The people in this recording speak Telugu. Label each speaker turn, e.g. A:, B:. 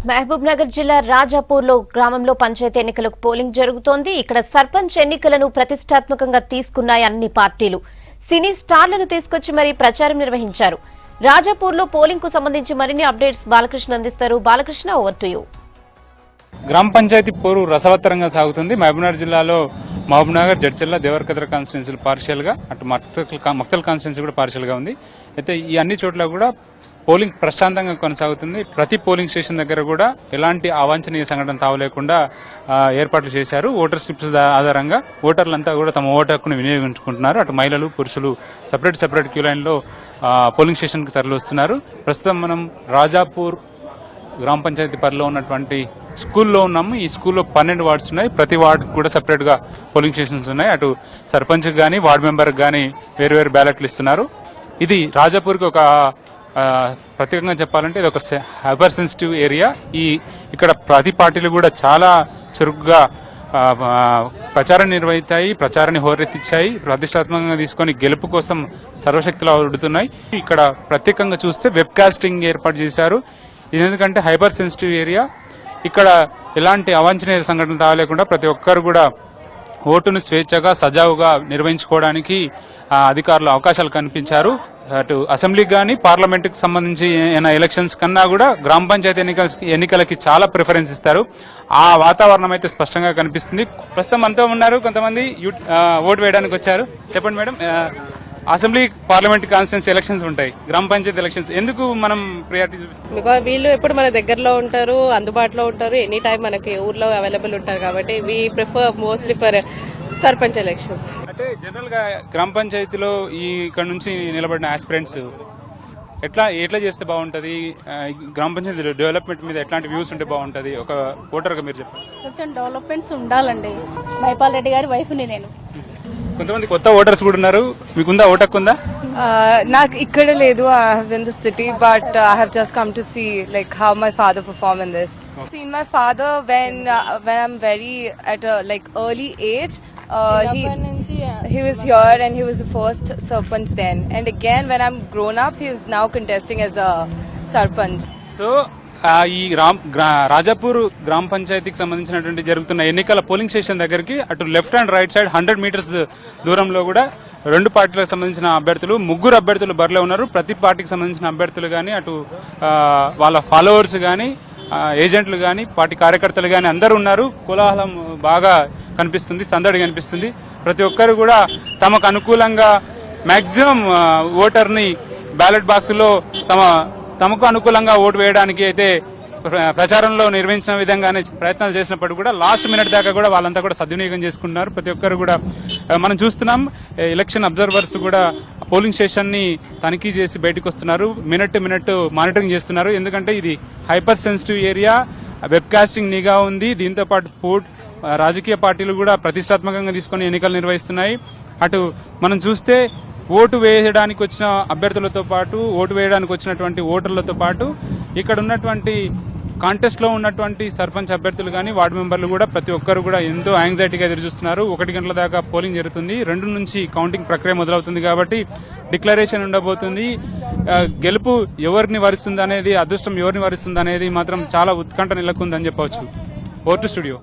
A: మహబూబ్ నగర్ జిల్లా రాజాపూర్లో గ్రామంలో పంచాయతీ ఎన్నికలకు పోలింగ్ జరుగుతోంది. ఇక్కడ సర్పంచ్ ఎన్నికలను ప్రతిష్టాత్మకంగా తీసుకున్నాయి అన్ని పార్టీలు. సినీ స్టార్లను తీసుకొచ్చి మరీ ప్రచారం నిర్వహించారు. రాజాపూర్లో పోలింగ్ కు సంబంధించి మరిన్ని అప్డేట్స్ బాలకృష్ణ అందిస్తారు. Balakrishna, over to you.
B: గ్రామ పంచాయతీ పోరు రసవత్తరంగా సాగుతుంది. మహబూబ్నగర్ జిల్లాలో మహబూబ్నగర్, జడ్చర్ల, దేవరకద్ర కాన్స్టిట్యున్సీలు పార్షియల్ గా, అటు మక్తల్ కాన్స్టిట్యున్సీ కూడా పార్షియల్ గా ఉంది. అయితే ఈ అన్ని చోట్ల కూడా పోలింగ్ ప్రశాంతంగా కొనసాగుతుంది. ప్రతి పోలింగ్ స్టేషన్ దగ్గర కూడా ఎలాంటి అవాంఛనీయ సంఘటన తావలేకుండా ఏర్పాట్లు చేశారు. ఓటర్ స్లిప్స్ ఆధారంగా ఓటర్లంతా కూడా తమ ఓటు హక్కును వినియోగించుకుంటున్నారు. అటు మహిళలు, పురుషులు సెపరేట్ క్యూ లైన్ లో పోలింగ్ స్టేషన్ కి తరలి వస్తున్నారు. ప్రస్తుతం మనం రాజాపూర్ గ్రామ పంచాయతీ పరిధిలో ఉన్నటువంటి స్కూల్లో ఉన్నాము. ఈ స్కూల్లో 12 వార్డ్స్ ఉన్నాయి. ప్రతి వార్డు కూడా సెపరేట్ గా పోలింగ్ స్టేషన్స్ ఉన్నాయి. అటు సర్పంచ్ గానీ వార్డు మెంబర్ గానీ వేరు బ్యాలెట్లు ఇస్తున్నారు. ఇది రాజాపూర్కి ఒక ప్రత్యేకంగా చెప్పాలంటే ఇది ఒక హైపర్ సెన్సిటివ్ ఏరియా. ఇక్కడ ప్రతి పార్టీలు కూడా చాలా చురుగ్గా ప్రచారం నిర్వహిస్తాయి, ప్రచారాన్ని హోరెత్తిచ్చాయి. ప్రతిష్టాత్మకంగా తీసుకొని గెలుపు కోసం సర్వశక్తులు అడుగుతున్నాయి. ఇక్కడ ప్రత్యేకంగా చూస్తే వెబ్ కాస్టింగ్ ఏర్పాటు చేశారు. ఇది ఎందుకంటే హైపర్ సెన్సిటివ్ ఏరియా. ఇక్కడ ఎలాంటి అవాంఛనీయ సంఘటనలు తాగలేకుండా ప్రతి ఒక్కరు కూడా ఓటును స్వేచ్ఛగా సజావుగా నిర్వహించుకోవడానికి అధికారులు అవకాశాలు కల్పించారు. అటు అసెంబ్లీకి కానీ పార్లమెంట్కి సంబంధించి ఎలక్షన్స్ కన్నా కూడా గ్రామ పంచాయతీ ఎన్నికలకి చాలా ప్రిఫరెన్స్ ఇస్తారు. ఆ వాతావరణం అయితే స్పష్టంగా కనిపిస్తుంది. ప్రస్తుతం మనతో ఉన్నారు కొంతమంది ఓటు వేయడానికి వచ్చారు. చెప్పండి madam, assembly, parliament constituency elections ఉంటాయి, గ్రామ పంచాయతీ ఎలక్షన్స్ ఎందుకు మనం ప్రియారిటీ చూపిస్తాం?
C: బికాజ్ వీళ్ళు ఎప్పుడు మన దగ్గరలో ఉంటారు, అందుబాటులో ఉంటారు, ఎనీ టైం మనకి ఊర్లో అవైలబుల్ ఉంటారు కాబట్టి we prefer mostly for sarpanch elections.
B: అంటే జనరల్ గా గ్రామ పంచాయతీలో ఇక్కడ నుంచి నిలబడిన ఆస్పిరెంట్స్ ఎట్లా చేస్తే బాగుంటది, గ్రామ పంచాయతీ డెవలప్మెంట్ మీద ఎట్లాంటి వ్యూస్ ఉంటే బాగుంటది, ఒక ఓటర్ గా మీరు చెప్పండి.
D: కొంచెం డెవలప్మెంట్స్ ఉండాలండి. మైపాల్ రెడ్డి గారి వైఫ్ ని నేను.
B: కొంతమంది కొత్త ఓటర్స్ కూడా ఉన్నారు. మీకుందా ఓటు హక్కు ఉందా?
E: నాకు ఇక్కడ లేదు. I have in the city, but I have just come to see like how my father perform in this. Seen my father when I'm very at a like early age. He was here and he was the first sarpanch then. And again when I'm grown up, he is now contesting as a sarpanch.
B: So ఈ రాజాపూర్ గ్రామ పంచాయతీకి సంబంధించినటువంటి జరుగుతున్న ఎన్నికల పోలింగ్ స్టేషన్ దగ్గరికి అటు left and right side 100 meters దూరంలో కూడా 2 పార్టీలకు సంబంధించిన అభ్యర్థులు, 3 అభ్యర్థులు బరిలో ఉన్నారు. ప్రతి పార్టీకి సంబంధించిన అభ్యర్థులు కానీ, అటు వాళ్ళ ఫాలోవర్స్ కానీ, ఏజెంట్లు కానీ, పార్టీ కార్యకర్తలు కానీ అందరూ ఉన్నారు. కోలాహలం బాగా కనిపిస్తుంది, సందడి కనిపిస్తుంది. ప్రతి ఒక్కరు కూడా తమకు అనుకూలంగా మాక్సిమం ఓటర్ని బ్యాలెట్ బాక్సులో తమకు అనుకూలంగా ఓటు వేయడానికి అయితే ప్రచారంలో నిర్వహించిన విధంగానే ప్రయత్నాలు చేసినప్పుడు కూడా లాస్ట్ మినిట్ దాకా కూడా వాళ్ళంతా కూడా సద్వినియోగం చేసుకుంటున్నారు. ప్రతి ఒక్కరు కూడా మనం చూస్తున్నాం. ఎలక్షన్ అబ్జర్వర్స్ కూడా పోలింగ్ స్టేషన్ ని తనిఖీ చేసి బయటకు వస్తున్నారు. మినిట్ మానిటరింగ్ చేస్తున్నారు. ఎందుకంటే ఇది hyper sensitive area. Webcasting నిఘా ఉంది. దీంతో పాటు రాజకీయ పార్టీలు కూడా ప్రతిష్టాత్మకంగా తీసుకుని ఎన్నికలు నిర్వహిస్తున్నాయి. అటు మనం చూస్తే ఓటు వేయడానికి వచ్చిన అభ్యర్థులతో పాటు, ఓటు వేయడానికి వచ్చినటువంటి ఓటర్లతో పాటు ఇక్కడ ఉన్నటువంటి కాంటెస్ట్ లో ఉన్నటువంటి సర్పంచ్ అభ్యర్థులు కానీ, వార్డు మెంబర్లు కూడా ప్రతి ఒక్కరు కూడా ఎంతో యాంగ్జైటీగా ఎదురుచూస్తున్నారు. 1 గంటల దాకా పోలింగ్ జరుగుతుంది. 2 నుంచి కౌంటింగ్ ప్రక్రియ మొదలవుతుంది కాబట్టి డిక్లరేషన్ ఉండబోతుంది. గెలుపు ఎవరిని వరిస్తుంది అనేది, అదృష్టం ఎవరిని వరిస్తుంది అనేది మాత్రం చాలా ఉత్కంఠ నెలకొందని చెప్పవచ్చు. Over to studio.